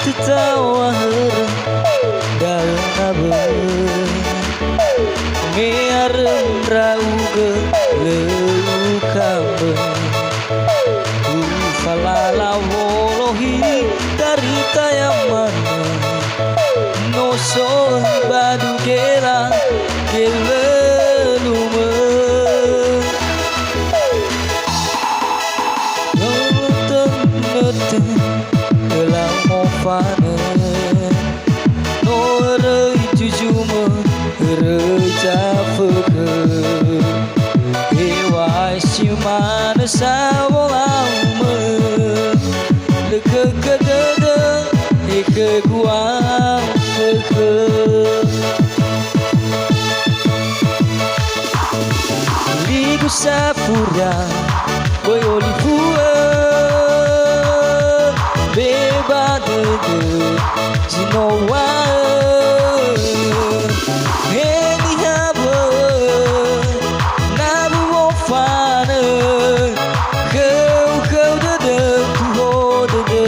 Tertawa hereng dalam abeng ngearem rauge leukambeng falala wolohi dari tayamana noso badu gela gelelume ngeteng gelang mofane no rei jujuma rejafeke hewa simana sawalaume leke kedede ike guang feke ligu sapura boy olivua beba dede jinowa heni haba nabu wofane kau dede tuho dede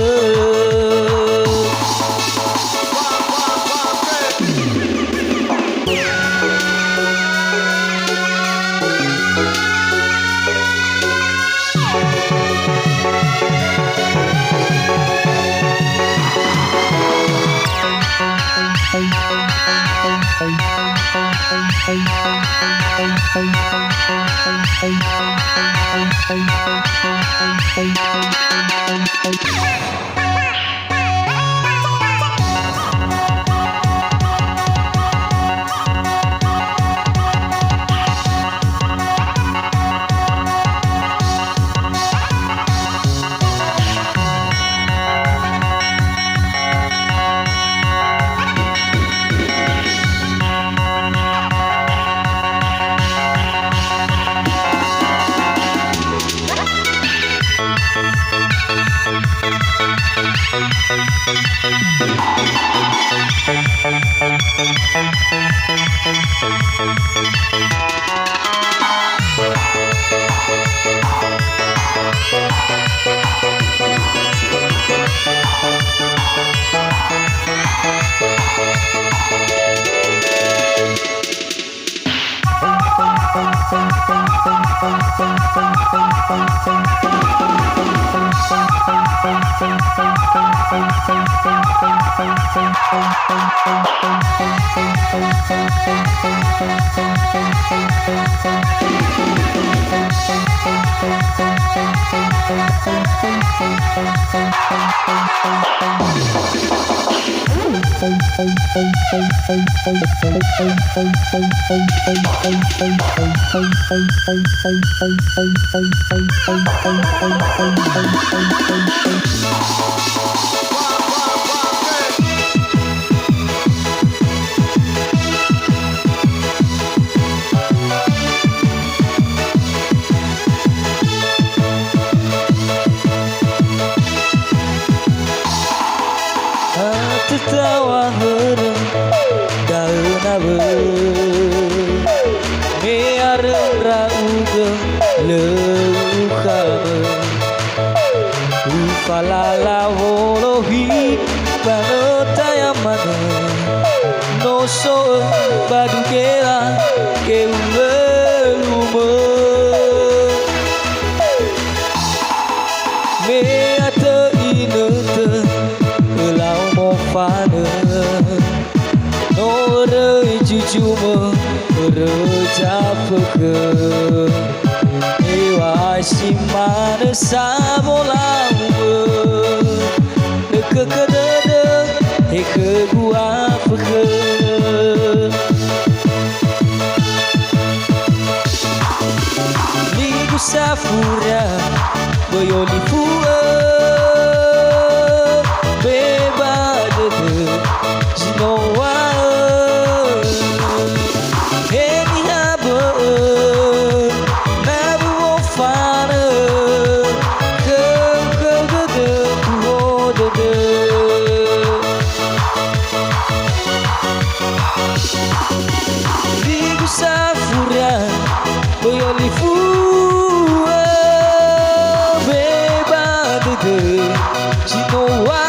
Tertawa hereng daun abeu meareng raugeng leukabe ufalala wolohi panotayamane noso badugela keulelume meate inete elau mofane nore jujuma rejapke ewa simane sabolaume nekekadede heke gua peke ligu safura boyolifue bebadede jinoa eni habe nabu ofane kekegede kuhodede ligu safura boyolifue bebadede jinoa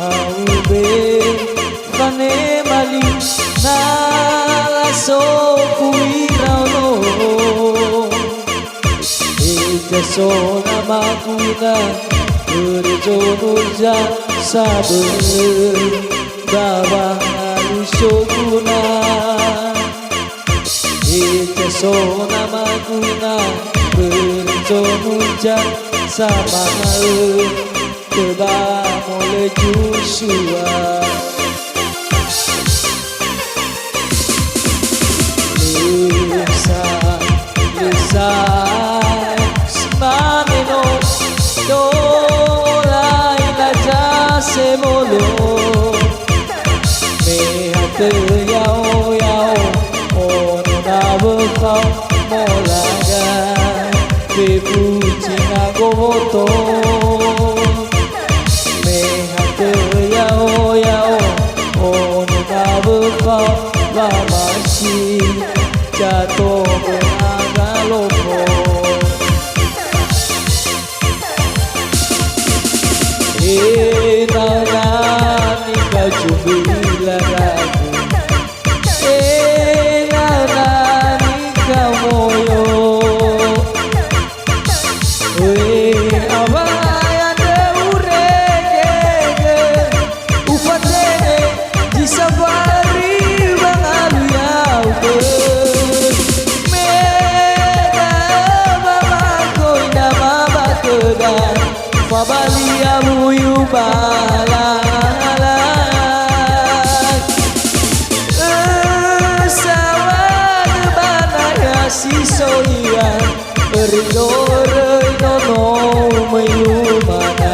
aube fane mali na la so kuirano ete so nama kuna berjonoja saber bawang alusoguna ete so nama kuna berjonoja sama Coba mulai Joshua Lesa Simaneno Dolai laja semolo Mehate yao yao Ono na bekau molaga Bebuci ngagoto yao yao ono kabeko wa masih jatuh agalopo nana nika jubilaku nana nika moyo Fabalia buyu balak sawad banaya sisoia rido rido no mayumana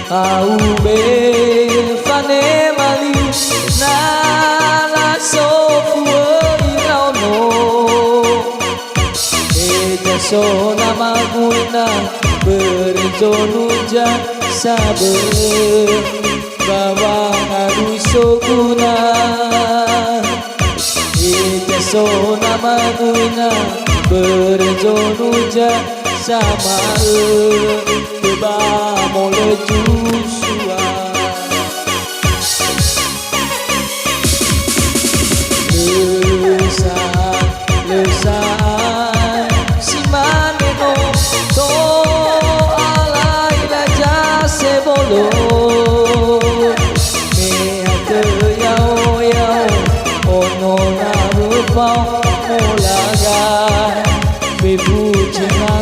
aube fane mali na la so fuirano ete so nama guna berjonuja saber bawang alusoguna ete so nama guna berjonuja sama Coba mulai Joshua Lesa Simaneno To alai laja sebolo Mehate yao yao Ono na rupau molaga Bebu cina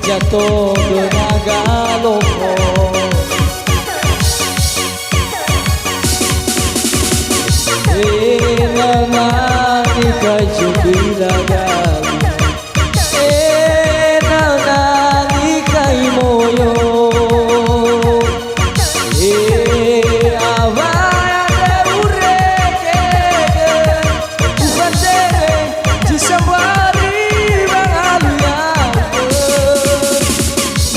jatuh ke naga lopo. Nangani kaju bilagali, nangani kai moyo, avaya ureke, ufatere jisambari bangaluya,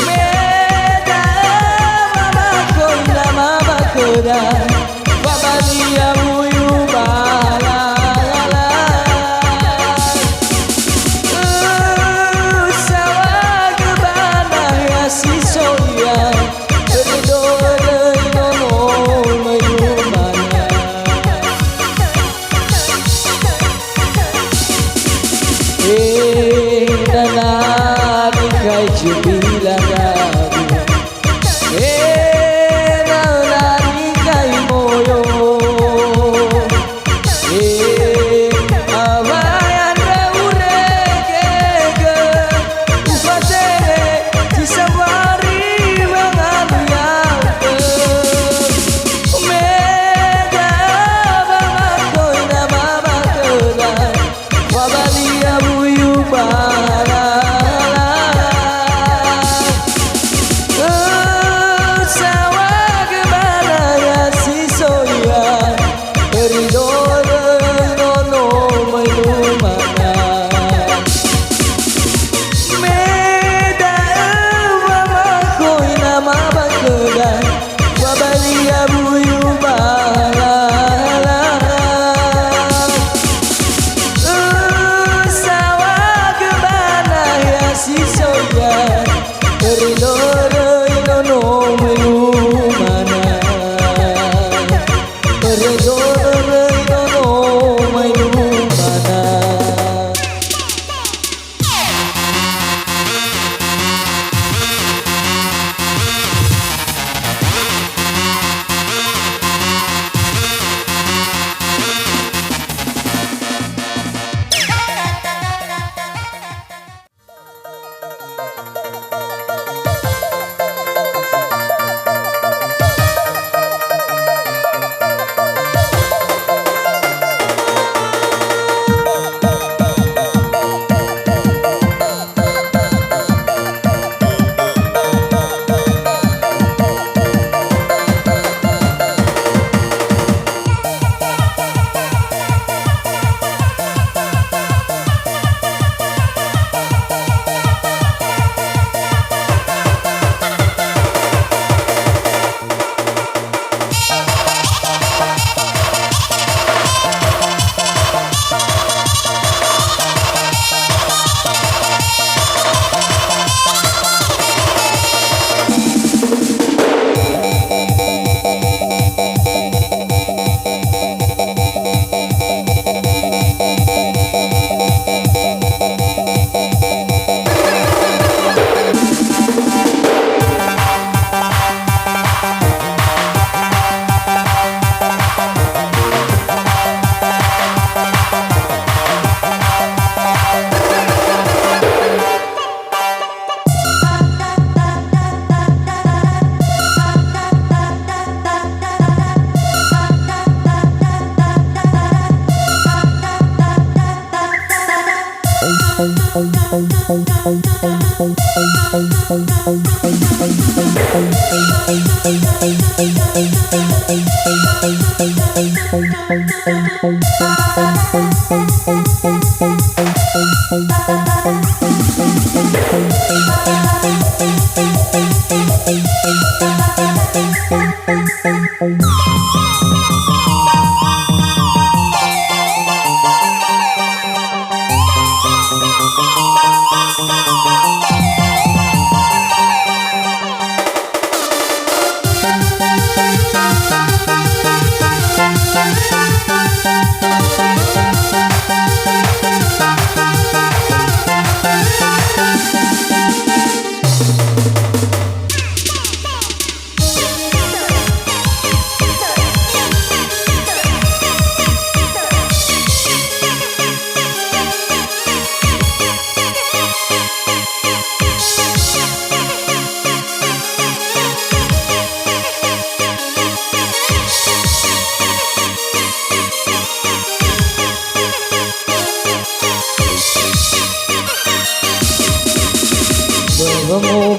meda mama koina mama koda, babalia buyu bala. Nanani kai jubilagadu, nanani kai moyo, avayanda ureke, ufatere jisambari bangaluyake, meda mama koina mama koda, wabalia buyu bala.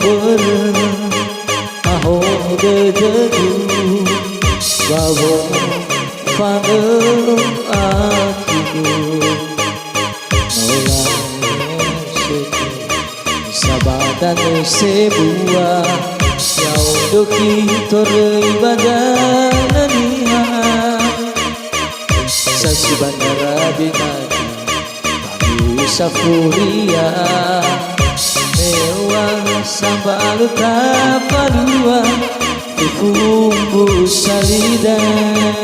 beren aho de degu babo fane aku sabadan sebuah yau doki tore badananiha sasi bandara binati babu safuria mewah sambal tapalua ifumbu salidan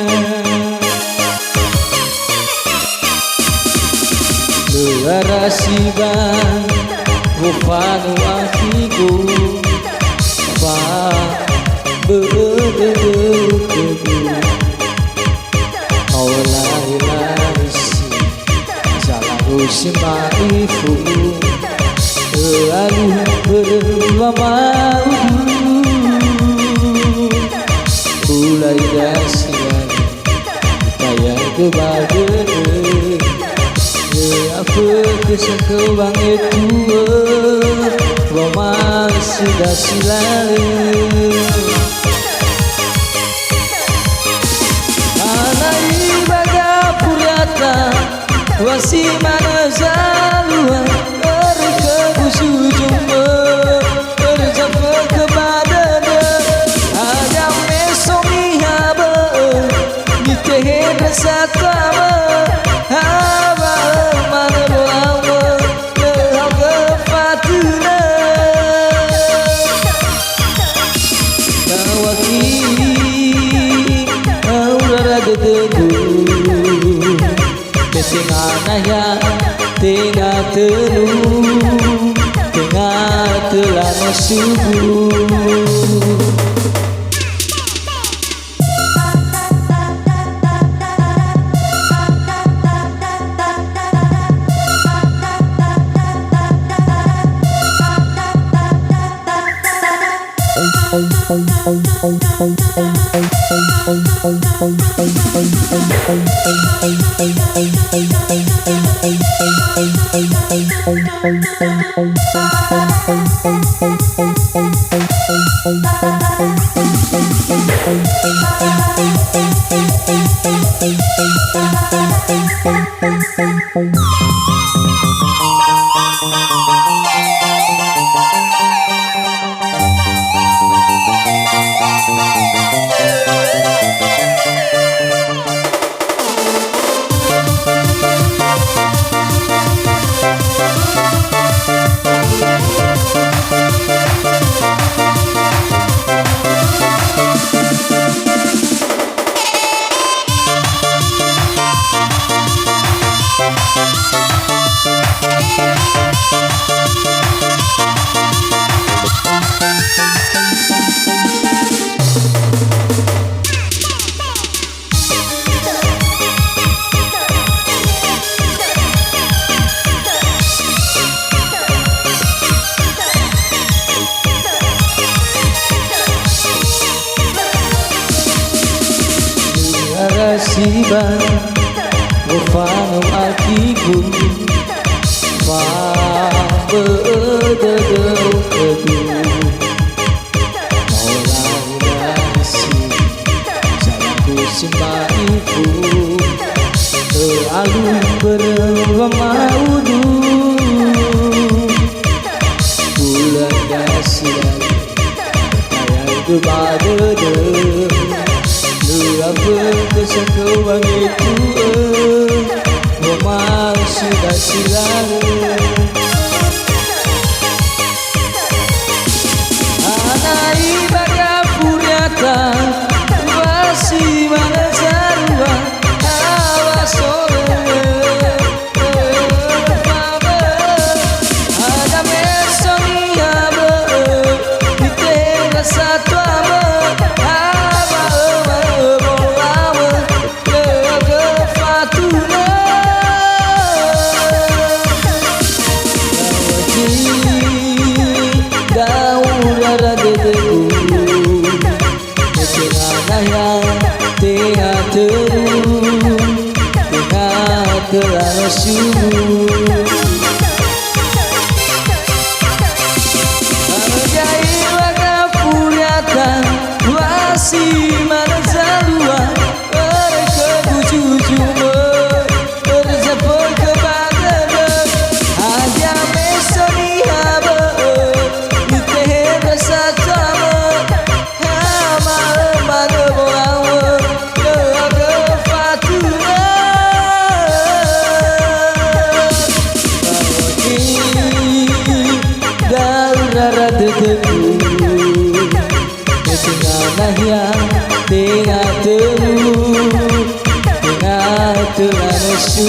Luarasiban Wufanu akiku Fa Bedededededu Kaulai-laisi Jalahu simaifu Lalu berdua maudu Ulai dasian Kaya kebagede Apa kesekebang itu Roman sudah silale Anai baga purata Wasi mana zaluan Berkebusu jumpa Berjumpa kepadanya Ada mesomi haba Ditehe bersatama Haba mana bolama Lehaga fatuna Kawaki Aurara dededu Ketinganaya Tengah telu Tengah telana subuh Siban Wufanu akiku Fa Bededededu Maulai-laisi Jalanku simaifu Lalu berdua maudu Bulan dasian Bertayang kebadede Apa kesekebang itu Memang sudah silale Anai baga puriata Wasi mana zarua Hawa sore Ada mesoni haba Ditera satu ama tebu Tengah yang tengah tebu Tengah telah nesu